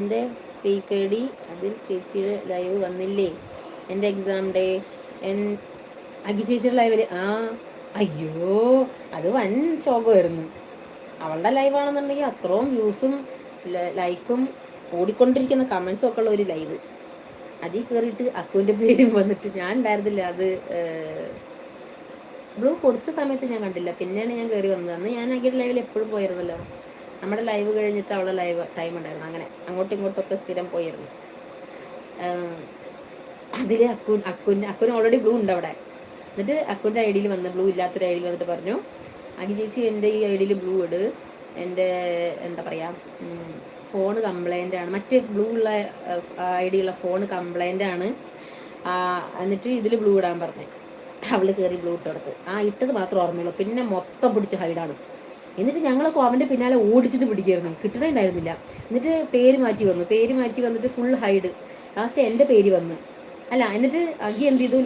എൻ്റെ fake I D അതിൽ ചേച്ചിയുടെ ലൈവ് വന്നില്ലേ? എൻ്റെ എക്സാം ഡേ അഖി ചേച്ചിയുടെ ലൈവിൽ അയ്യോ അത് വൻ ശോകമായിരുന്നു. അവളുടെ ലൈവാണെന്നുണ്ടെങ്കിൽ അത്രയും വ്യൂസും ലൈക്കും ഓടിക്കൊണ്ടിരിക്കുന്ന കമൻസും ഒക്കെ ഉള്ള ഒരു ലൈവ്. അതിൽ കയറിയിട്ട് അക്കുവിൻ്റെ പേരും വന്നിട്ട് ഞാൻ ഉണ്ടായിരുന്നില്ല. അത് ബ്ലൂ കൊടുത്ത സമയത്ത് ഞാൻ കണ്ടില്ല, പിന്നെയാണ് ഞാൻ കയറി വന്നത്. അന്ന് ഞാൻ അഖിയുടെ ലൈവിൽ എപ്പോഴും പോയിരുന്നല്ലോ. നമ്മുടെ ലൈവ് കഴിഞ്ഞിട്ട് അവളെ ലൈവ് ടൈം ഉണ്ടായിരുന്നു. അങ്ങനെ അങ്ങോട്ടും ഇങ്ങോട്ടൊക്കെ സ്ഥിരം പോയിരുന്നു. അതിൽ അക്കുന് ഓൾറെഡി ബ്ലൂ ഉണ്ട് അവിടെ. എന്നിട്ട് അക്കുൻ്റെ ഐ ഡിയിൽ വന്ന് ബ്ലൂ ഇല്ലാത്തൊരു ഐ ഡിയിൽ വന്നിട്ട് പറഞ്ഞു, അഖി ചേച്ചി എൻ്റെ ഈ ഐ ഡിയിൽ ബ്ലൂ ഇട്, എൻ്റെ എന്താ പറയുക ഫോണ് കംപ്ലൈൻ്റ് ആണ്, മറ്റേ ബ്ലൂ ഉള്ള ഐ ഡി ഉള്ള ഫോണ് കംപ്ലൈൻ്റ് ആണ്, എന്നിട്ട് ഇതിൽ ബ്ലൂ ഇടാൻ പറഞ്ഞു. അവൾ കയറി ബ്ലൂ ഇട്ട് കൊടുത്ത് ഇട്ടത് മാത്രം ഓർമ്മയുള്ളൂ, പിന്നെ മൊത്തം പിടിച്ച് ഹൈഡാണ്. എന്നിട്ട് ഞങ്ങളൊക്കെ അവൻ്റെ പിന്നാലെ ഓടിച്ചിട്ട് പിടിക്കായിരുന്നു, കിട്ടണുണ്ടായിരുന്നില്ല. എന്നിട്ട് പേര് മാറ്റി വന്നിട്ട് ഫുൾ ഹൈഡ്. ലാസ്റ്റ് എൻ്റെ പേര് വന്ന് എന്നിട്ട് അഖി എന്ത് ചെയ്തു,